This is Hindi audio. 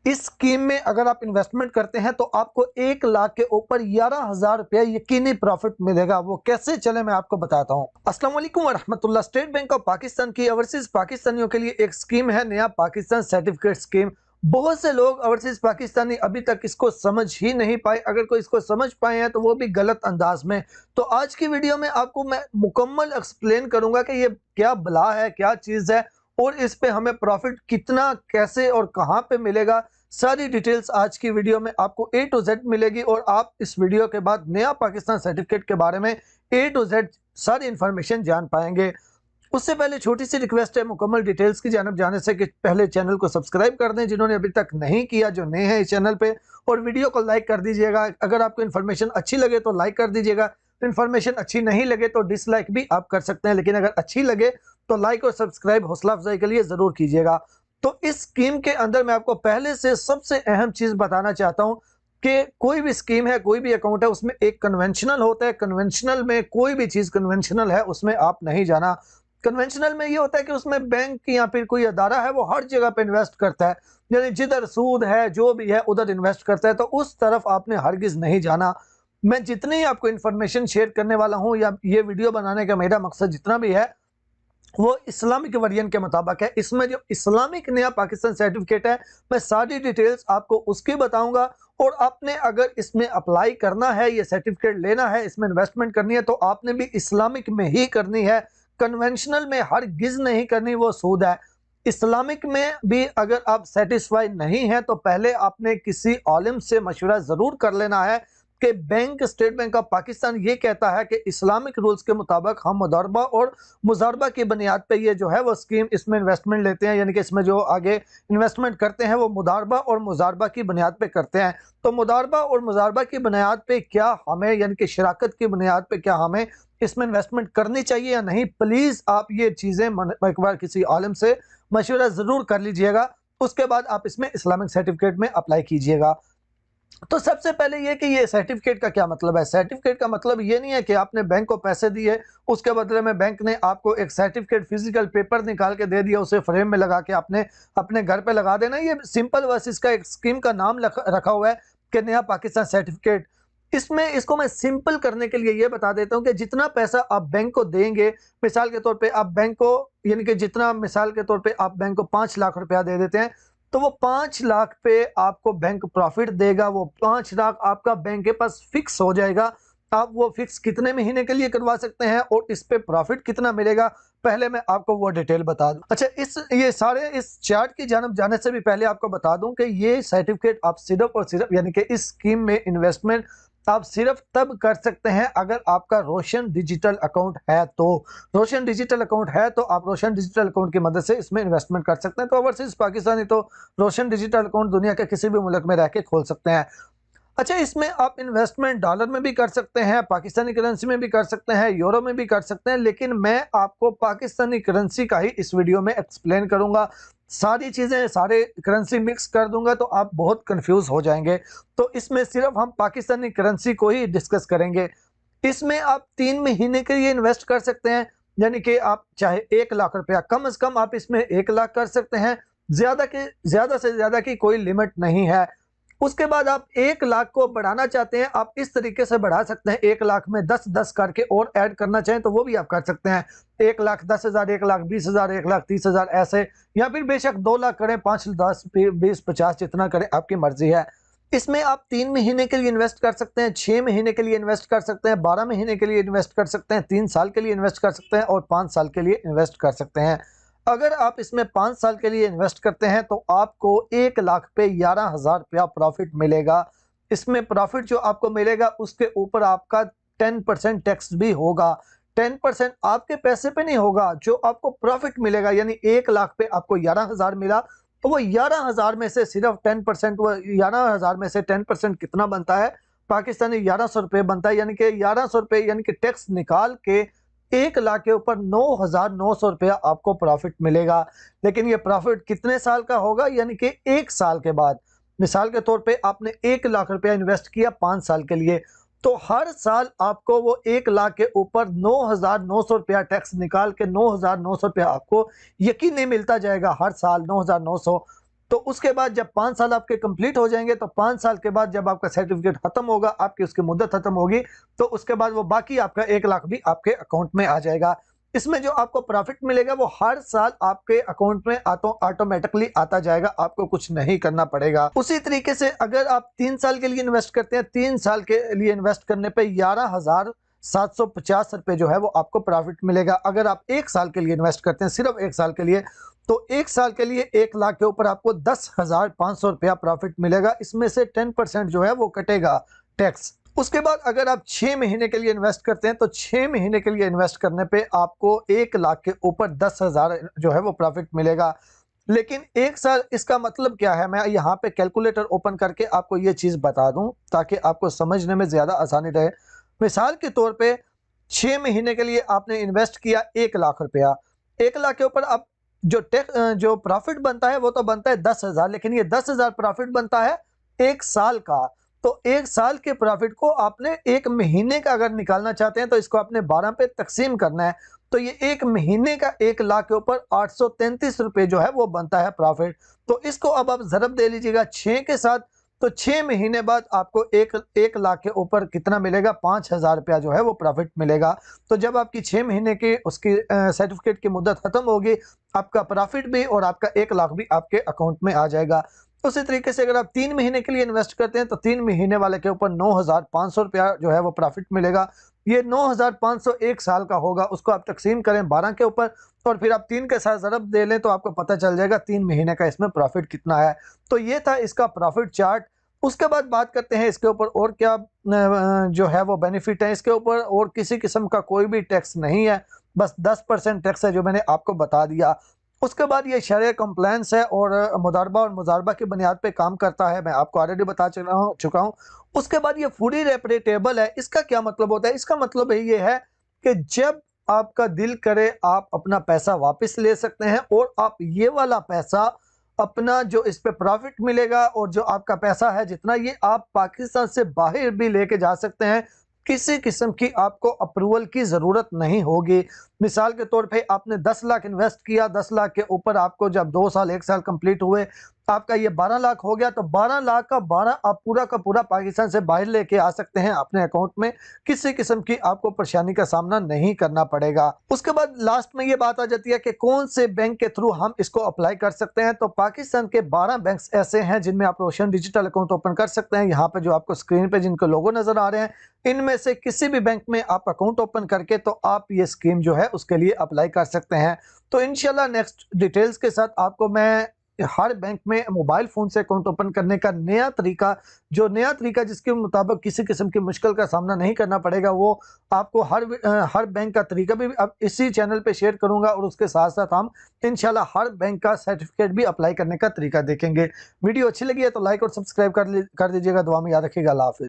इस स्कीम में अगर आप इन्वेस्टमेंट करते हैं तो आपको 1 लाख के ऊपर 11,000 रुपया यकीनी प्रॉफिट मिलेगा। वो कैसे चले मैं आपको बताता हूँ। अस्सलाम वालेकुम वरहमतुल्लाह। स्टेट बैंक ऑफ पाकिस्तान की ओवरसीज पाकिस्तानियों के लिए एक स्कीम है, नया पाकिस्तान सर्टिफिकेट स्कीम। बहुत से लोग ओवरसीज पाकिस्तानी अभी तक इसको समझ ही नहीं पाए। अगर कोई इसको समझ पाए हैं तो वो भी गलत अंदाज में। तो आज की वीडियो में आपको मैं मुकम्मल एक्सप्लेन करूंगा कि ये क्या बला है, क्या चीज़ है और इस पे हमें प्रॉफिट कितना, कैसे और कहां पे मिलेगा। सारी डिटेल्स आज की वीडियो में आपको A to Z मिलेगी और आप इस वीडियो के बाद नया पाकिस्तान सर्टिफिकेट के बारे में A to Z सारी इंफॉर्मेशन जान पाएंगे। उससे पहले छोटी सी रिक्वेस्ट है, मुकम्मल डिटेल्स की जानब जाने से कि पहले चैनल को सब्सक्राइब कर दें जिन्होंने अभी तक नहीं किया, जो नए हैं इस चैनल पे, और वीडियो को लाइक कर दीजिएगा। अगर आपको इन्फॉर्मेशन अच्छी लगे तो लाइक कर दीजिएगा, इन्फॉर्मेशन अच्छी नहीं लगे तो डिसलाइक भी आप कर सकते हैं, लेकिन अगर अच्छी लगे तो लाइक और सब्सक्राइब हौसला अफजाई के लिए जरूर कीजिएगा। तो इस स्कीम के अंदर मैं आपको पहले से सबसे अहम चीज बताना चाहता हूं कि कोई भी स्कीम है, कोई भी अकाउंट है, उसमें एक कन्वेंशनल होता है। कन्वेंशनल में कोई भी चीज कन्वेंशनल है उसमें आप नहीं जाना। कन्वेंशनल में ये होता है कि उसमें बैंक या फिर कोई अदारा है वो हर जगह पे इन्वेस्ट करता है, यानी जिधर सूद है जो भी है उधर इन्वेस्ट करता है, तो उस तरफ आपने हरगिज नहीं जाना। मैं जितनी आपको इन्फॉर्मेशन शेयर करने वाला हूं या ये वीडियो बनाने का मेरा मकसद जितना भी है वो इस्लामिक वर्जन के मुताबिक है। इसमें जो इस्लामिक नया पाकिस्तान सर्टिफिकेट है मैं सारी डिटेल्स आपको उसकी बताऊंगा। और आपने अगर इसमें अप्लाई करना है, ये सर्टिफिकेट लेना है, इसमें इन्वेस्टमेंट करनी है तो आपने भी इस्लामिक में ही करनी है। कन्वेंशनल में हरगिज नहीं करनी, वो सूद है। इस्लामिक में भी अगर आप सेटिस्फाई नहीं है तो पहले आपने किसी आलिम से मशवरा जरूर कर लेना है कि bank, state bank of Pakistan ये कहता है कि इस्लामिक रूल्स के मुताबिक हम मुदारबा और मुजारबा की बुनियाद पे ये जो है वो स्कीम इसमें इन्वेस्टमेंट लेते हैं, यानी कि इसमें जो आगे इन्वेस्टमेंट करते हैं वो मुदारबा और मुजारबा की बुनियाद पे करते हैं। तो मुदारबा और मुजारबा की बुनियाद पे क्या हमें, यानी कि शराकत की बुनियाद पे क्या हमें इसमें इन्वेस्टमेंट करनी चाहिए या नहीं, प्लीज आप ये चीजें एक बार किसी आलिम से मशवरा जरूर कर लीजिएगा। उसके बाद आप इसमें इस्लामिक सर्टिफिकेट में अप्लाई कीजिएगा। तो सबसे पहले ये कि ये सर्टिफिकेट का क्या मतलब है। सर्टिफिकेट का मतलब ये नहीं है कि आपने बैंक को पैसे दिए, उसके बदले में बैंक ने आपको एक सर्टिफिकेट फिजिकल पेपर निकाल के दे दिया, उसे फ्रेम में लगा के आपने अपने घर पे लगा देना। ये सिंपल बस इसका एक स्कीम का नाम रखा हुआ है कि नया पाकिस्तान सर्टिफिकेट। इसमें इसको मैं सिंपल करने के लिए ये बता देता हूँ कि जितना पैसा आप बैंक को देंगे, मिसाल के तौर पे आप बैंक को, यानी कि जितना मिसाल के तौर पे आप बैंक को 5 लाख रुपया दे देते हैं तो वो 5 लाख पे आपको बैंक प्रॉफिट देगा। वो 5 लाख आपका बैंक के पास फिक्स हो जाएगा। आप वो फिक्स कितने महीने के लिए करवा सकते हैं और इस पे प्रॉफिट कितना मिलेगा, पहले मैं आपको वो डिटेल बता दूं। अच्छा, इस चार्ट की जानब जाने से भी पहले आपको बता दूं कि ये सर्टिफिकेट आप सिर्फ और सिर्फ, यानी कि इस स्कीम में इन्वेस्टमेंट आप सिर्फ तब कर सकते हैं अगर आपका रोशन डिजिटल अकाउंट है। तो रोशन डिजिटल अकाउंट है तो आप रोशन डिजिटल अकाउंट की मदद से इसमें इन्वेस्टमेंट कर सकते हैं। तो ओवरसीज पाकिस्तानी तो रोशन डिजिटल अकाउंट दुनिया के किसी भी मुल्क में रह के खोल सकते हैं। अच्छा, इसमें आप इन्वेस्टमेंट डॉलर में भी कर सकते हैं, पाकिस्तानी करेंसी में भी कर सकते हैं, यूरो में भी कर सकते हैं, लेकिन मैं आपको पाकिस्तानी करेंसी का ही इस वीडियो में एक्सप्लेन करूंगा। सारी चीजें, सारे करेंसी मिक्स कर दूंगा तो आप बहुत कंफ्यूज हो जाएंगे। तो इसमें सिर्फ हम पाकिस्तानी करेंसी को ही डिस्कस करेंगे। इसमें आप 3 महीने के लिए इन्वेस्ट कर सकते हैं, यानी कि आप चाहे 1 लाख रुपया, कम से कम आप इसमें 1 लाख कर सकते हैं। ज्यादा से ज्यादा की कोई लिमिट नहीं है। उसके बाद आप 1 लाख को बढ़ाना चाहते हैं, आप इस तरीके से बढ़ा सकते हैं। 1 लाख में 10-10 करके और ऐड करना चाहें तो वो भी आप कर सकते हैं। 1,10,000, 1,20,000, 1,30,000 ऐसे, या फिर बेशक 2 लाख करें, 5, 10, 20, 50 जितना करें, आपकी मर्जी है। इसमें आप 3 महीने के लिए इन्वेस्ट कर सकते हैं, 6 महीने के लिए इन्वेस्ट कर सकते हैं, 12 महीने के लिए इन्वेस्ट कर सकते हैं, 3 साल के लिए इन्वेस्ट कर सकते हैं और 5 साल के लिए इन्वेस्ट कर सकते हैं। अगर आप इसमें 5 साल के लिए इन्वेस्ट करते हैं तो आपको 1 लाख पे 11,000 रुपया प्रॉफिट मिलेगा। इसमें प्रॉफिट जो आपको मिलेगा उसके ऊपर आपका 10% टैक्स भी होगा। 10% आपके पैसे पे नहीं होगा, जो आपको प्रॉफिट मिलेगा, यानी 1 लाख पे आपको 11,000 मिला तो वो 11,000 में से सिर्फ 10%, वो 11,000 में से 10% कितना बनता है, पाकिस्तानी 1100 रुपये बनता है। यानी कि 1100 रुपये, यानी कि टैक्स निकाल के 1 लाख के ऊपर 9,900 रुपया आपको प्रॉफिट मिलेगा। लेकिन ये प्रॉफिट कितने साल का होगा, यानी कि 1 साल के बाद। मिसाल के तौर पे आपने 1 लाख रुपया इन्वेस्ट किया 5 साल के लिए, तो हर साल आपको वो 1 लाख के ऊपर 9,900 रुपया टैक्स निकाल के 9,900 रुपया आपको यकीनी मिलता जाएगा हर साल 9,900। तो उसके बाद जब 5 साल आपके कंप्लीट हो जाएंगे तो 5 साल के बाद जब आपका सर्टिफिकेट खत्म होगा, आपकी उसकी मुद्दत खत्म होगी, तो उसके बाद वो बाकी आपका 1 लाख भी आपके अकाउंट में आ जाएगा। इसमें जो आपको प्रॉफिट मिलेगा वो हर साल आपके अकाउंट में ऑटोमेटिकली आता जाएगा, आपको कुछ नहीं करना पड़ेगा। उसी तरीके से अगर आप 3 साल के लिए इन्वेस्ट करते हैं, 3 साल के लिए इन्वेस्ट करने पे 11,750 रुपए जो है वो आपको प्रॉफिट मिलेगा। अगर आप 1 साल के लिए इन्वेस्ट करते हैं, सिर्फ 1 साल के लिए, तो 1 साल के लिए 1 लाख के ऊपर आपको 10,500 रुपया प्रॉफिट मिलेगा। इसमें से 10% जो है वो कटेगा टैक्स। उसके बाद अगर आप 6 महीने के लिए इन्वेस्ट करते हैं तो 6 महीने के लिए इन्वेस्ट करने पे आपको 1 लाख के ऊपर 10,000 जो है वो प्रॉफिट मिलेगा। लेकिन 1 साल, इसका मतलब क्या है, मैं यहाँ पे कैलकुलेटर ओपन करके आपको ये चीज बता दूं ताकि आपको समझने में ज्यादा आसानी रहे। मिसाल के तौर पे 6 महीने के लिए आपने इन्वेस्ट किया 1 लाख रुपया, 1 लाख के ऊपर अब जो प्रॉफिट बनता है वो तो बनता है 10,000, लेकिन ये 10,000 प्रॉफिट बनता है 1 साल का। तो 1 साल के प्रॉफिट को आपने 1 महीने का अगर निकालना चाहते हैं तो इसको आपने 12 पे तकसीम करना है, तो ये 1 महीने का 1 लाख के ऊपर 833 रुपए जो है वो बनता है प्रॉफिट। तो इसको अब आप ज़रब दे लीजिएगा 6 के साथ, तो 6 महीने बाद आपको 1 लाख के ऊपर कितना मिलेगा, 5,000 रुपया जो है वो प्रॉफिट मिलेगा। तो जब आपकी 6 महीने की उसकी सर्टिफिकेट की मुद्दत खत्म होगी, आपका प्रॉफिट भी और आपका 1 लाख भी आपके अकाउंट में आ जाएगा। उसी तरीके से अगर आप 3 महीने के लिए इन्वेस्ट करते हैं तो 3 महीने वाले के ऊपर 9,500 रुपया जो है वो प्रॉफिट मिलेगा। ये 9,500 1 साल का होगा, उसको आप तकसीम करें 12 के ऊपर और फिर आप 3 के साथ ज़रब दे लें तो आपको पता चल जाएगा 3 महीने का इसमें प्रॉफिट कितना है। तो ये था इसका प्रॉफिट चार्ट। उसके बाद बात करते हैं इसके ऊपर और क्या जो है वो बेनिफिट है। इसके ऊपर और किसी किस्म का कोई भी टैक्स नहीं है, बस 10% टैक्स है जो मैंने आपको बता दिया। उसके बाद ये शरअ कंप्लायंस है और मुदारबा और मुजारबा की बुनियाद पे काम करता है, मैं आपको ऑलरेडी बता चुका हूँ। उसके बाद ये फुली रेपरेटेबल है। इसका क्या मतलब होता है? इसका मतलब ये है कि जब आपका दिल करे आप अपना पैसा वापस ले सकते हैं और आप ये वाला पैसा अपना जो इस पे प्रॉफिट मिलेगा और जो आपका पैसा है जितना, ये आप पाकिस्तान से बाहर भी लेके जा सकते हैं। किसी किस्म की आपको अप्रूवल की ज़रूरत नहीं होगी। मिसाल के तौर पे आपने 10 लाख इन्वेस्ट किया, 10 लाख के ऊपर आपको जब 2 साल 1 साल कंप्लीट हुए, आपका ये 12 लाख हो गया, तो 12 लाख का 12 आप पूरा का पूरा पाकिस्तान से बाहर लेके आ सकते हैं अपने अकाउंट में। किसी किस्म की आपको परेशानी का सामना नहीं करना पड़ेगा। उसके बाद लास्ट में ये बात आ जाती है कि कौन से बैंक के थ्रू हम इसको अप्लाई कर सकते हैं। तो पाकिस्तान के 12 बैंक्स ऐसे हैं जिनमें आप रोशन डिजिटल अकाउंट ओपन कर सकते हैं। यहाँ पे जो आपको स्क्रीन पे जिनके लोगो नजर आ रहे हैं, इनमें से किसी भी बैंक में आप अकाउंट ओपन करके तो आप ये स्कीम जो है उसके लिए अप्लाई कर सकते हैं। तो इंशाल्लाह नेक्स्ट डिटेल्स के साथ आपको मैं हर बैंक में मोबाइल फोन से अकाउंट ओपन करने का नया तरीका जिसके मुताबिक किसी किस्म की मुश्किल का सामना नहीं करना पड़ेगा, वो आपको हर बैंक का तरीका भी अब इसी चैनल पे शेयर करूंगा और उसके साथ साथ हम इंशाल्लाह हर बैंक का सर्टिफिकेट भी अप्लाई करने का तरीका देखेंगे। वीडियो अच्छी लगी है तो लाइक और सब्सक्राइब कर दीजिएगा। दुआ में याद रखिएगा। अल्लाह हाफिज़।